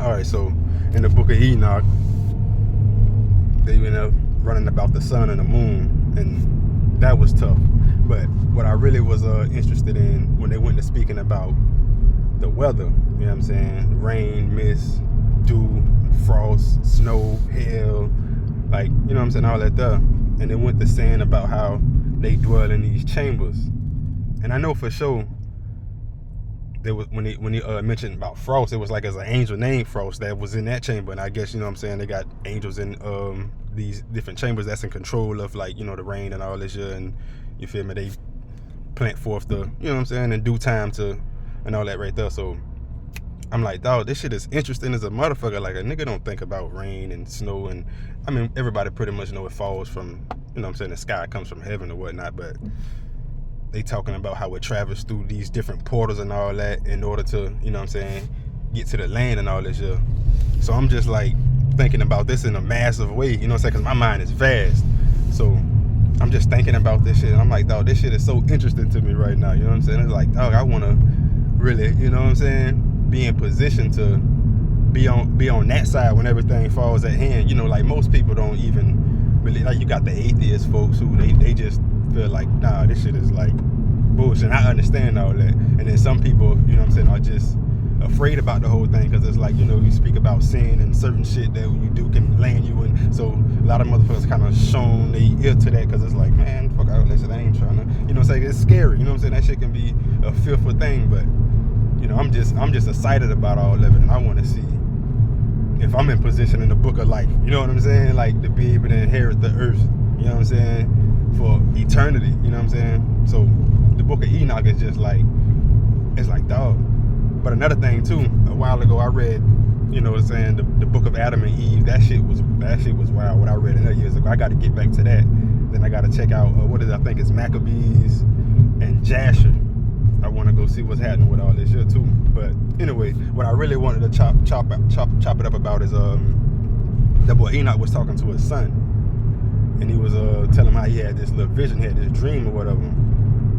All right, so in the book of Enoch, they ended up running about the sun and the moon, and that was tough. But what I really was interested in when they went to speaking about the weather, you know what I'm saying? Rain, mist, dew, frost, snow, hail, like, you know what I'm saying, all that stuff. And they went to saying about how they dwell in these chambers. And I know for sure there was when he mentioned about Frost, it was like as an angel named Frost that was in that chamber. And I guess, you know what I'm saying, they got angels in these different chambers that's in control of, like, you know, the rain and all this shit, and you feel me, they plant forth the, you know what I'm saying, in due time to and all that right there. So I'm like, dog, this shit is interesting as a motherfucker. Like, a nigga don't think about rain and snow, and I mean, everybody pretty much know it falls from, you know what I'm saying, the sky comes from heaven or whatnot, but they talking about how it travels through these different portals and all that in order to, you know what I'm saying, get to the land and all this shit. So I'm just like thinking about this in a massive way, you know what I'm saying, because my mind is vast. So I'm just thinking about this shit, and I'm like, dog, this shit is so interesting to me right now, you know what I'm saying? It's like, dog, I want to really, you know what I'm saying, be in position to be on that side when everything falls at hand. You know, like, most people don't even really, like, you got the atheist folks who they just feel like, nah, this shit is like bullshit. And I understand all that. And then some people, you know what I'm saying, are just afraid about the whole thing, because it's like, you know, you speak about sin and certain shit that you do can land you in. So a lot of motherfuckers kind of shown they ear to that, because it's like, man, fuck all that shit, I ain't trying to, you know what I'm saying, it's scary, you know what I'm saying, that shit can be a fearful thing. But, you know, I'm just excited about all of it, and I want to see if I'm in position in the book of life, you know what I'm saying, like, to be able to inherit the earth, you know what I'm saying, for eternity, you know what I'm saying. So the book of Enoch is just like, it's like, dog. But another thing too, a while ago I read, you know what I'm saying, the book of Adam and Eve. That shit was wild. What I read it years ago. I got to get back to that. Then I got to check out what is it? I think it's Maccabees and Jasher. I want to go see what's happening with all this shit too. But anyway, what I really wanted to chop it up about is that boy Enoch was talking to his son, and he was telling him how he had this little vision, he had this dream or whatever.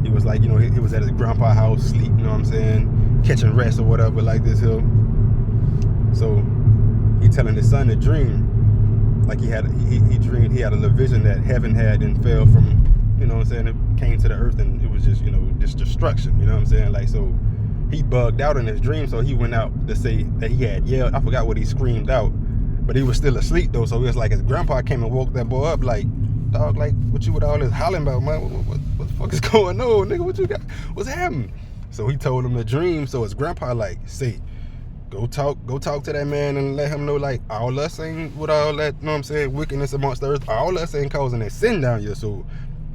He was like, you know, he was at his grandpa's house, sleep, you know what I'm saying, catching rest or whatever, like this here. So he telling his son to dream, like he dreamed, he had a little vision that heaven had and fell from, you know what I'm saying, it came to the earth, and it was just, you know, just destruction, you know what I'm saying. Like, so he bugged out in his dream, so he went out to say that he had yelled, I forgot what he screamed out, but he was still asleep though. So it was like his grandpa came and woke that boy up, like, dog, like, what you with all this hollering about, man? What the fuck is going on, nigga? What you got? What's happening? So he told him the dream. So his grandpa like, say, go talk to that man and let him know, like, all us ain't with all that, you know what I'm saying, wickedness amongst the earth, all us ain't causing that sin down here. So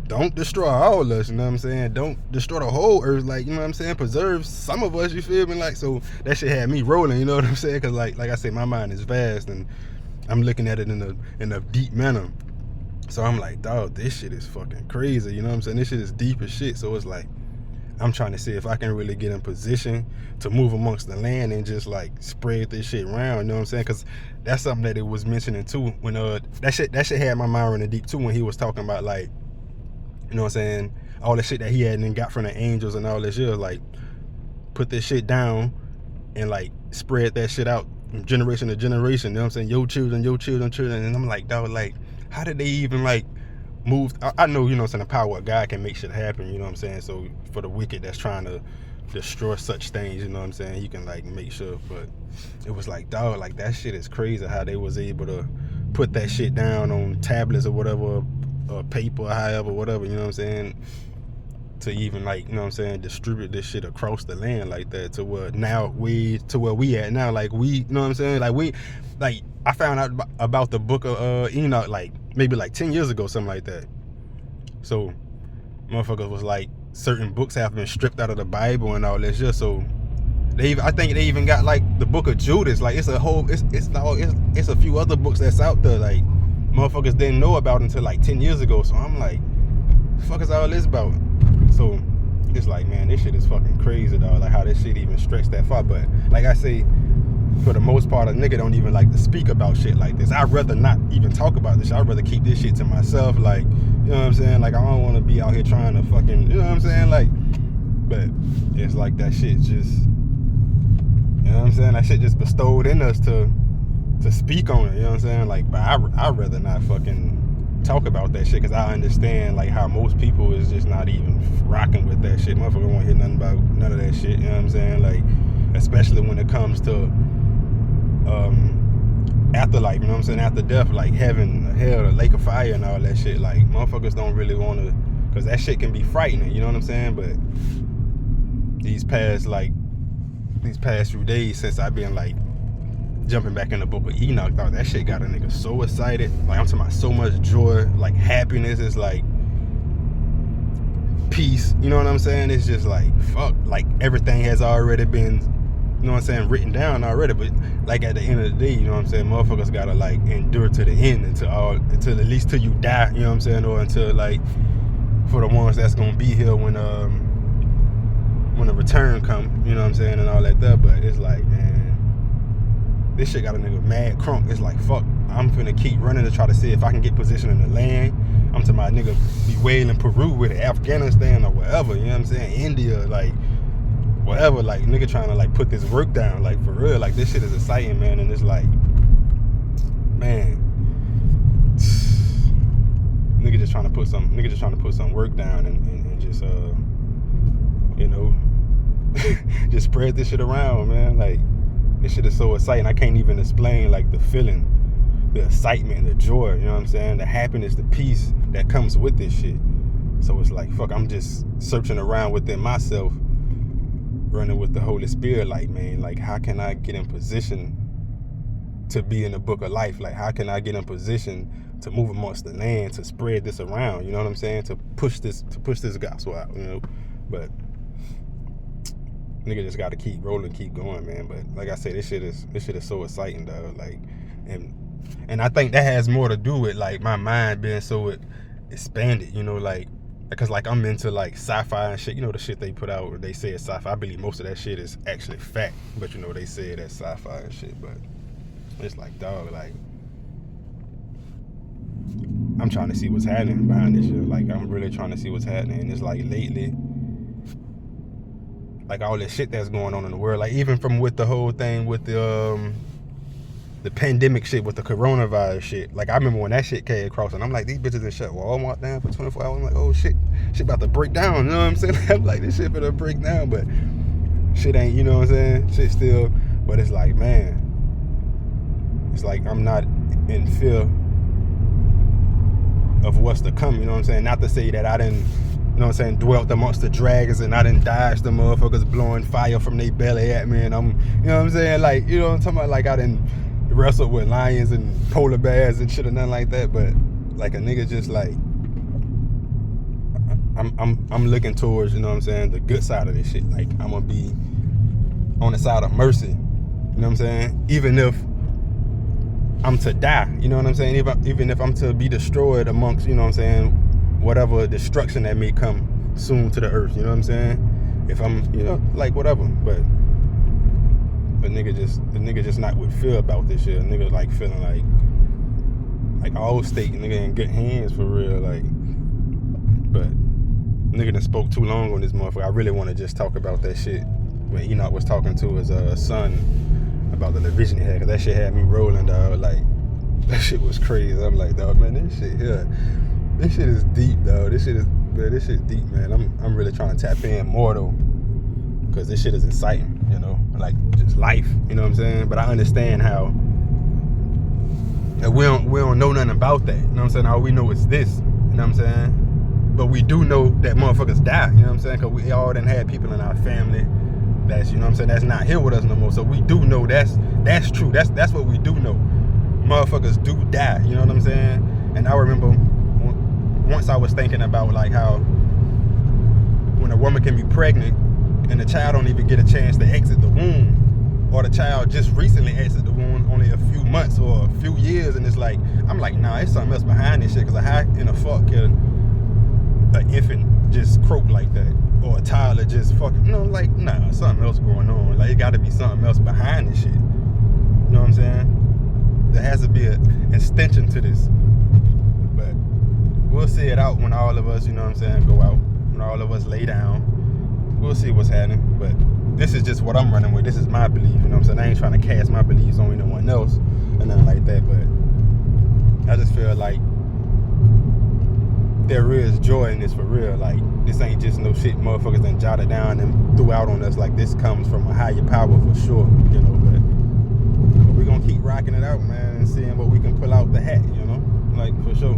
don't destroy all of us, you know what I'm saying? Don't destroy the whole earth, like, you know what I'm saying? Preserve some of us, you feel me? Like, so that shit had me rolling, you know what I'm saying? Because like I said, my mind is vast, and I'm looking at it in a deep manner. So I'm like, dog, this shit is fucking crazy, you know what I'm saying? This shit is deep as shit. So it's like, I'm trying to see if I can really get in position to move amongst the land and just like spread this shit around, you know what I'm saying? Because that's something that it was mentioning too, when that shit had my mind running deep too, when he was talking about, like, you know what I'm saying, all the shit that he had and then got from the angels and all this shit. Like, put this shit down and like spread that shit out from generation to generation, you know what I'm saying? Your children, and I'm like, dog, like, how did they even like move? I know, you know what I'm saying, the power of God can make shit happen, you know what I'm saying? So for the wicked that's trying to destroy such things, you know what I'm saying, you can like make sure. But it was like, dog, like, that shit is crazy how they was able to put that shit down on tablets or whatever, paper or however, whatever, you know what I'm saying, to even, like, you know what I'm saying, distribute this shit across the land like that, to where we at now, like, we, you know what I'm saying, like I found out about the book of Enoch like maybe like 10 years ago, something like that. So motherfuckers was like, certain books have been stripped out of the Bible and all that shit. So I think they even got like the book of Judas, like, it's a few other books that's out there, like, motherfuckers didn't know about until like 10 years ago. So I'm like, the fuck is all this about? So it's like, man, this shit is fucking crazy, dog, like how this shit even stretched that far. But like I say, for the most part, a nigga don't even like to speak about shit like this. I'd rather not even talk about this shit. I'd rather keep this shit to myself, like, you know what I'm saying, like, I don't want to be out here trying to fucking, you know what I'm saying, like, but it's like that shit just, You know what I'm saying? That shit just bestowed in us to speak on it. You know what I'm saying? Like, but I'd rather not fucking talk about that shit, because I understand like how most people is just not even rocking with that shit. Motherfucker won't hear nothing about none of that shit. You know what I'm saying? Like, especially when it comes to afterlife. You know what I'm saying? After death, like heaven, hell, the lake of fire, and all that shit. Like, motherfuckers don't really want to, because that shit can be frightening. You know what I'm saying? But these past few days since I've been like jumping back in the book of Enoch, dog, that shit got a nigga so excited. Like, I'm talking about so much joy, like happiness. It's like peace. You know what I'm saying? It's just like, fuck, like everything has already been, you know what I'm saying, written down already. But like at the end of the day, you know what I'm saying, motherfuckers gotta like endure to the end, until at least till you die. You know what I'm saying? Or until like, for the ones that's gonna be here when the return come, you know what I'm saying, and all that stuff. But it's like, man, this shit got a nigga mad crunk. It's like, fuck, I'm finna keep running to try to see if I can get position in the land. I'm talking about nigga be wailing Peru with it, Afghanistan or wherever, you know what I'm saying, India, like whatever, like nigga trying to like put this work down, like for real. Like, this shit is exciting, man. And it's like, man, nigga just trying to put some work down and just you know, just spread this shit around, man. Like, this shit is so exciting. I can't even explain like the feeling, the excitement, the joy, you know what I'm saying, the happiness, the peace that comes with this shit. So it's like, fuck, I'm just searching around within myself, running with the Holy Spirit, like, man, like, how can I get in position to be in the book of life? Like, how can I get in position to move amongst the land, to spread this around, you know what I'm saying, to push this gospel out, you know? But nigga just gotta keep rolling, keep going, man. But like I said, this shit is so exciting, dog. Like, and I think that has more to do with like my mind being so expanded, you know, like, because like I'm into like sci-fi and shit, you know, the shit they put out, they say it's sci-fi. I believe most of that shit is actually fact, but you know, they say it as sci-fi and shit. But it's like, dog, like, I'm trying to see what's happening behind this shit. Like, I'm really trying to see what's happening. And it's like lately, like all this shit that's going on in the world, like even from with the whole thing with the pandemic shit, with the coronavirus shit. Like, I remember when that shit came across, and I'm like, these bitches that shut Walmart down for 24 hours. I'm like, oh shit about to break down, you know what I'm saying? I'm like, this shit better break down, but shit ain't, you know what I'm saying? Shit still, but it's like, man, it's like I'm not in fear of what's to come, you know what I'm saying? Not to say that I didn't, you know what I'm saying, dwelt amongst the dragons and I didn't dodge the motherfuckers blowing fire from their belly at me, and I'm, you know what I'm saying, like, you know what I'm talking about, like I didn't wrestle with lions and polar bears and shit or nothing like that. But like a nigga just like, I'm looking towards, you know what I'm saying, the good side of this shit. Like, I'm gonna be on the side of mercy, you know what I'm saying, even if I'm to die, you know what I'm saying, even if I'm to be destroyed amongst, you know what I'm saying, whatever destruction that may come soon to the earth, you know what I'm saying, if I'm, you know, like whatever. But the nigga just not with fear about this shit. A nigga like feeling like all state, nigga in good hands for real. Like, but nigga done spoke too long on this motherfucker. I really want to just talk about that shit when Enoch was talking to his son about the vision he had, cause that shit had me rolling, dog. Like, that shit was crazy. I'm like, dog, man, this shit is deep, dog. This shit deep, man. I'm really trying to tap in more though, cause this shit is exciting, you know, like just life, you know what I'm saying. But I understand how we don't know nothing about that, you know what I'm saying. All we know is this, you know what I'm saying. But we do know that motherfuckers die, you know what I'm saying, cause we all done had people in our family that's, you know what I'm saying, that's not here with us no more. So we do know that's true. That's what we do know. Motherfuckers do die, you know what I'm saying. And I remember once I was thinking about like how when a woman can be pregnant and the child don't even get a chance to exit the womb, or the child just recently exited the womb only a few months or a few years, and it's like, I'm like, nah, it's something else behind this shit, because how in the fuck can an infant just croak like that, or a toddler just fucking, you know, like, nah, something else going on. Like, it gotta be something else behind this shit, you know what I'm saying. There has to be an extension to this, but we'll see it out when all of us, you know what I'm saying, go out, when all of us lay down. We'll see what's happening. But this is just what I'm running with. This is my belief, you know what I'm saying? I ain't trying to cast my beliefs on anyone else or nothing like that, but I just feel like there is joy in this for real. Like, this ain't just no shit motherfuckers done jotted down and threw out on us. Like, this comes from a higher power for sure, you know, but we're gonna keep rocking it out, man, and seeing what we can pull out the hat, you know, like, for sure.